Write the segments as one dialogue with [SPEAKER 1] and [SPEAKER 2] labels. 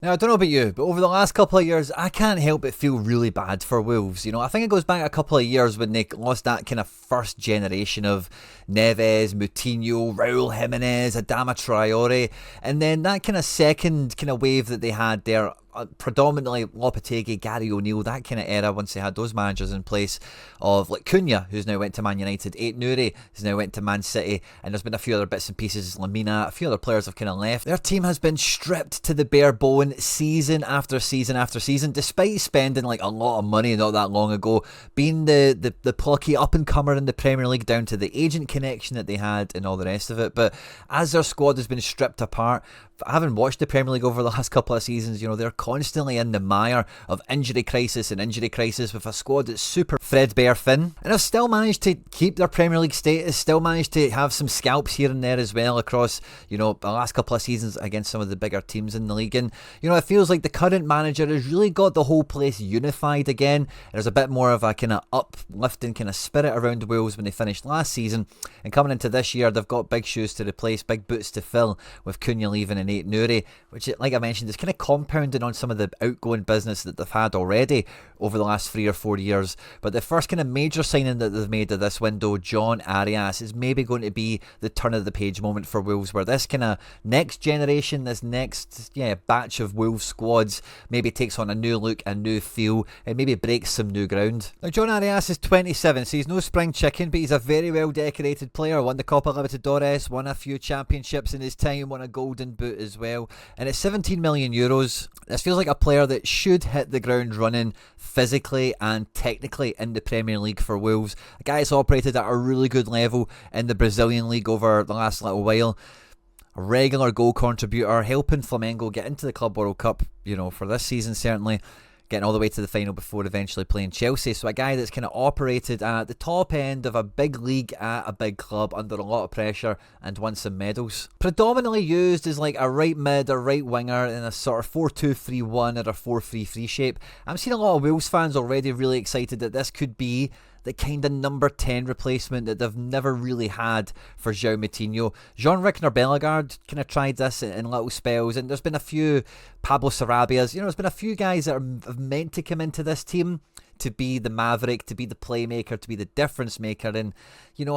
[SPEAKER 1] Now, I don't know about you, but over the last couple of years, I can't help but feel really bad for Wolves. I think it goes back a couple of years when they lost that kind of first generation of Neves, Moutinho, Raul Jimenez, Adama Traore, and then that kind of second kind of wave that they had there, predominantly Lopetegui, Gary O'Neill, that kind of era once they had those managers in place of like Cunha, who's now went to Man United, Ait-Nouri, who's now went to Man City, and there's been a few other bits and pieces, Lamina, a few other players have kind of left. Their team has been stripped to the bare bone season after season after season, despite spending like a lot of money not that long ago, being the plucky up-and-comer in the Premier League down to the agent connection that they had and all the rest of it. But as their squad has been stripped apart, having watched the Premier League over the last couple of seasons, they're constantly in the mire of injury crisis and injury crisis with a squad that's super threadbare thin. And have still managed to keep their Premier League status, still managed to have some scalps here and there as well across, the last couple of seasons against some of the bigger teams in the league. And, it feels like the current manager has really got the whole place unified again. There's a bit more of a kind of uplifting kind of spirit around Wolves when they finished last season. And coming into this year, they've got big shoes to replace, big boots to fill with Cunha leaving and Ait-Nouri, which, like I mentioned, is kind of compounding on some of the outgoing business that they've had already over the last 3 or 4 years. But the first kind of major signing that they've made of this window, Jhon Arias, is maybe going to be the turn of the page moment for Wolves, where this kind of next generation, this next batch of Wolves squads maybe takes on a new look, a new feel, and maybe breaks some new ground. Now, Jhon Arias is 27, so he's no spring chicken, but he's a very well decorated player. Won the Copa Libertadores, won a few championships in his time, won a golden boot as well, and at 17 million euros, this feels like a player that should hit the ground running physically and technically in the Premier League for Wolves. A guy that's operated at a really good level in the Brazilian league over the last little while. A regular goal contributor, helping Flamengo get into the Club World Cup, for this season certainly, getting all the way to the final before eventually playing Chelsea. So a guy that's kind of operated at the top end of a big league at a big club under a lot of pressure and won some medals. Predominantly used as like a right mid or right winger in a sort of 4-2-3-1 or a 4-3-3 shape. I'm seeing a lot of Wolves fans already really excited that this could be the kind of number 10 replacement that they've never really had for João Moutinho. Jean-Rick Bellegarde kind of tried this in little spells, and there's been a few Pablo Sarabias, there's been a few guys that are meant to come into this team to be the maverick, to be the playmaker, to be the difference maker, and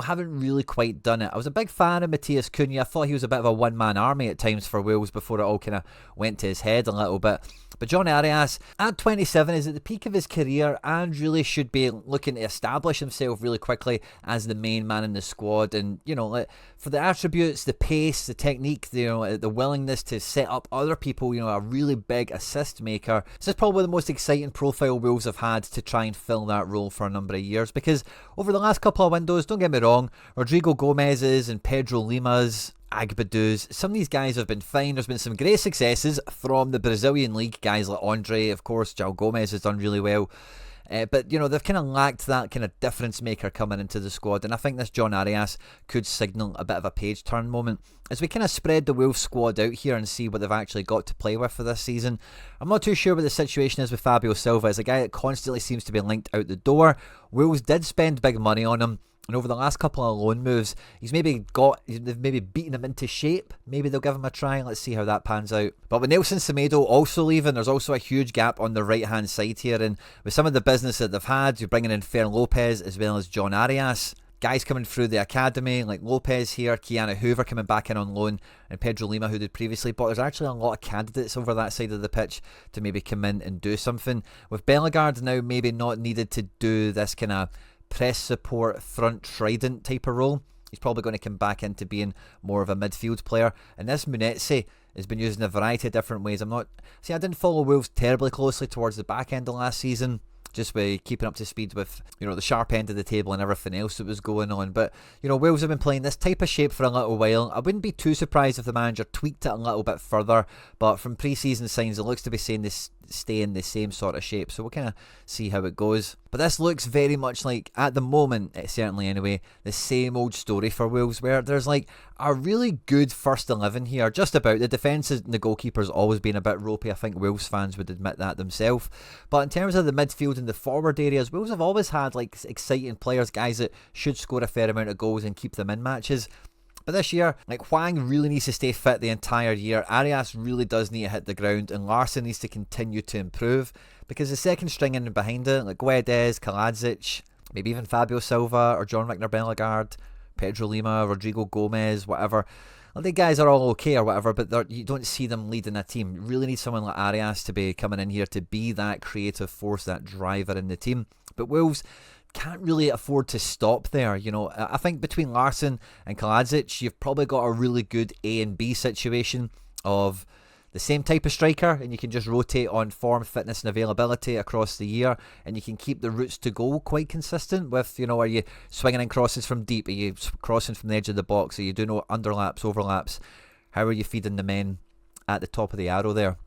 [SPEAKER 1] haven't really quite done it. I was a big fan of Matheus Cunha. I thought he was a bit of a one-man army at times for Wales before it all kind of went to his head a little bit. But Jhon Arias, at 27, is at the peak of his career and really should be looking to establish himself really quickly as the main man in the squad. And, for the attributes, the pace, the technique, the willingness to set up other people, a really big assist maker. This is probably the most exciting profile Wolves have had to try and fill that role for a number of years. Because over the last couple of windows, don't get me wrong, Rodrigo Gomez's and Pedro Lima's, Agbadu's, some of these guys have been fine. There's been some great successes from the Brazilian league. Guys like Andre, of course, João Gomez has done really well. But, they've kind of lacked that kind of difference maker coming into the squad. And I think this Jhon Arias could signal a bit of a page turn moment. As we kind of spread the Wolves squad out here and see what they've actually got to play with for this season, I'm not too sure what the situation is with Fabio Silva. As a guy that constantly seems to be linked out the door. Wolves did spend big money on him. And over the last couple of loan moves, they've maybe beaten him into shape. Maybe they'll give him a try. Let's see how that pans out. But with Nelson Semedo also leaving, there's also a huge gap on the right-hand side here. And with some of the business that they've had, you're bringing in Fern Lopez as well as Jhon Arias. Guys coming through the academy, like Lopez here, Keanu Hoover coming back in on loan, and Pedro Lima, who did previously. But there's actually a lot of candidates over that side of the pitch to maybe come in and do something. With Bellegarde now maybe not needed to do this kind of press support, front trident type of role. He's probably going to come back into being more of a midfield player. And this Munetsi has been used in a variety of different ways. I didn't follow Wolves terribly closely towards the back end of last season, just by keeping up to speed with, the sharp end of the table and everything else that was going on. But, Wolves have been playing this type of shape for a little while. I wouldn't be too surprised if the manager tweaked it a little bit further, but from pre-season signs, it looks to be saying this stay in the same sort of shape. So we'll kind of see how it goes. But this looks very much like, at the moment, certainly anyway, the same old story for Wolves, where there's like a really good first 11 here. Just about. The defence and the goalkeeper's always been a bit ropey. I think Wolves fans would admit that themselves. But in terms of the midfield and the forward areas, Wolves have always had like exciting players, guys that should score a fair amount of goals and keep them in matches. But this year, like, Hwang really needs to stay fit the entire year. Arias really does need to hit the ground, and Larsson needs to continue to improve, because the second string in behind it, like Guedes, Kaladzic, maybe even Fabio Silva or John Rickner Bellegarde, Pedro Lima, Rodrigo Gomez, whatever. Well, the guys are all okay or whatever, but you don't see them leading a team. You really need someone like Arias to be coming in here to be that creative force, that driver in the team. But Wolves can't really afford to stop there. You know, I think between Larsson and Kaladzic, you've probably got a really good A and B situation of the same type of striker, and you can just rotate on form, fitness and availability across the year, and you can keep the routes to goal quite consistent with, you know, are you swinging in crosses from deep, are you crossing from the edge of the box, are you doing underlaps, overlaps, how are you feeding the men at the top of the arrow there,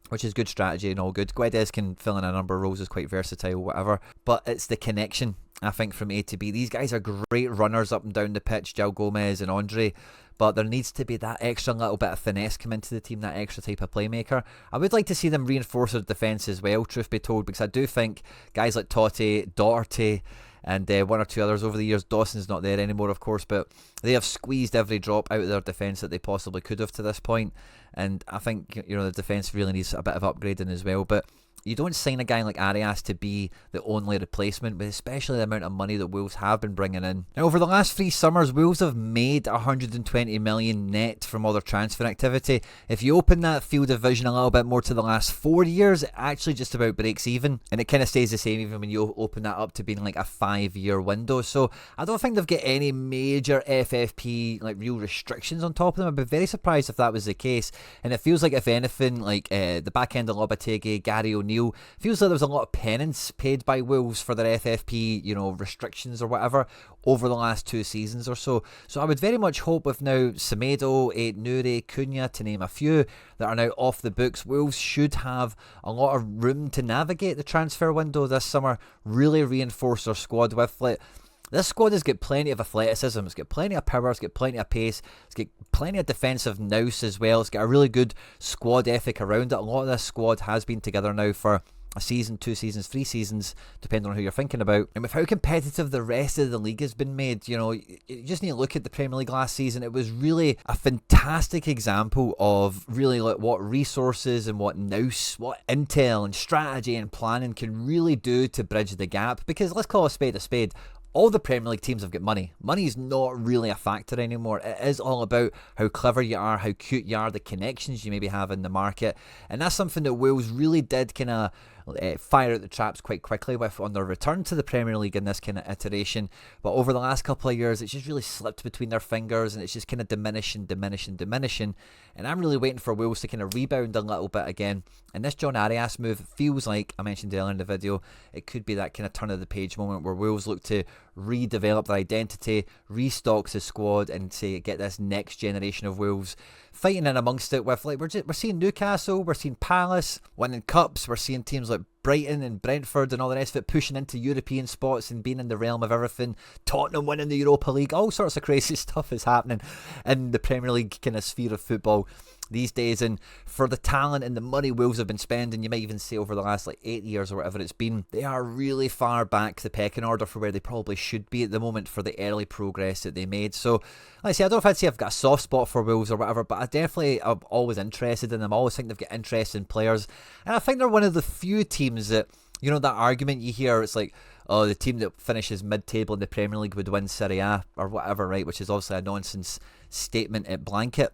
[SPEAKER 1] which is good strategy and all good. Guedes can fill in a number of roles, is quite versatile, whatever, but it's the connection, I think, from A to B. These guys are great runners up and down the pitch, João Gomez and Andre, but there needs to be that extra little bit of finesse come into the team, that extra type of playmaker. I would like to see them reinforce their defence as well, truth be told, because I do think guys like Totti, Doherty, and one or two others over the years, Dawson's not there anymore, of course, but they have squeezed every drop out of their defence that they possibly could have to this point, and I think, you know, the defence really needs a bit of upgrading as well. But you don't sign a guy like Arias to be the only replacement, but especially the amount of money that Wolves have been bringing in. Now, over the last 3 summers, Wolves have made 120 million net from all their transfer activity. If you open that field of vision a little bit more to the last 4 years, it actually just about breaks even, and it kind of stays the same even when you open that up to being like a 5-year window. So I don't think they've got any major FFP, like real restrictions on top of them. I'd be very surprised if that was the case, and it feels like, if anything, like the back end of Lopetegui, Gary O'Neill, feels like there was a lot of penance paid by Wolves for their FFP, you know, restrictions or whatever over the last 2 seasons or so. So I would very much hope, with now Semedo, Ait-Nouri, Cunha, to name a few, that are now off the books, Wolves should have a lot of room to navigate the transfer window this summer, really reinforce their squad with, like, this squad has got plenty of athleticism, it's got plenty of power, it's got plenty of pace, it's got plenty of defensive nous as well, it's got a really good squad ethic around it. A lot of this squad has been together now for a season, 2 seasons, 3 seasons, depending on who you're thinking about. And with how competitive the rest of the league has been made, you know, you just need to look at the Premier League last season. It was really a fantastic example of really like what resources and what nous, what intel and strategy and planning can really do to bridge the gap. Because let's call a spade a spade. All the Premier League teams have got money. Money is not really a factor anymore. It is all about how clever you are, how cute you are, the connections you maybe have in the market. And that's something that Wales really did kind of fire out the traps quite quickly with on their return to the Premier League in this kind of iteration. But over the last couple of years, it's just really slipped between their fingers, and it's just kind of diminishing. And I'm really waiting for Wales to kind of rebound a little bit again. And this Jhon Arias move feels like, I mentioned earlier in the video, it could be that kind of turn of the page moment where Wales look to redevelop their identity, restocks the squad, and say get this next generation of Wolves fighting in amongst it with, like, we're seeing Newcastle, we're seeing Palace winning cups, we're seeing teams like Brighton and Brentford and all the rest of it pushing into European spots and being in the realm of everything. Tottenham winning the Europa League. All sorts of crazy stuff is happening in the Premier League kind of sphere of football these days. And for the talent and the money Wolves have been spending, you might even say over the last like 8 years or whatever it's been, they are really far back the pecking order for where they probably should be at the moment for the early progress that they made. So like I say, I don't know if I'd say I've got a soft spot for Wolves or whatever, but I definitely am always interested in them. I always think they've got interesting players, and I think they're one of the few teams that, you know, that argument you hear, it's like, oh, the team that finishes mid-table in the Premier League would win Serie A or whatever, right? Which is obviously a nonsense statement at blanket.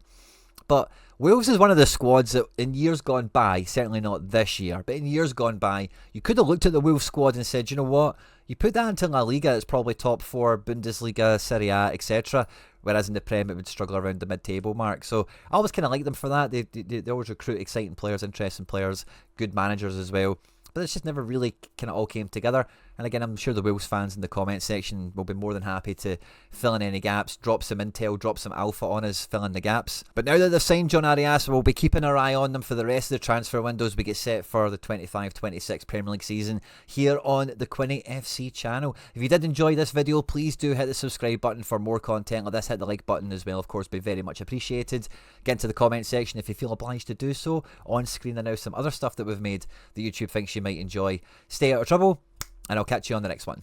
[SPEAKER 1] But Wales is one of the squads that in years gone by, certainly not this year, but in years gone by, you could have looked at the Wales squad and said, you know what, you put that into La Liga, it's probably top 4, Bundesliga, Serie A, etc. Whereas in the Prem, it would struggle around the mid-table mark. So I always kind of like them for that. They always recruit exciting players, interesting players, good managers as well. But it's just never really kind of all came together. And again, I'm sure the Wolves fans in the comment section will be more than happy to fill in any gaps, drop some intel, drop some alpha on us, fill in the gaps. But now that they've signed Jhon Arias, we'll be keeping our eye on them for the rest of the transfer windows we get set for the 25-26 Premier League season here on the Quinny FC channel. If you did enjoy this video, please do hit the subscribe button for more content like this. Hit the like button as well, of course, be very much appreciated. Get into the comment section if you feel obliged to do so. On screen are now some other stuff that we've made that YouTube thinks you might enjoy. Stay out of trouble, and I'll catch you on the next one.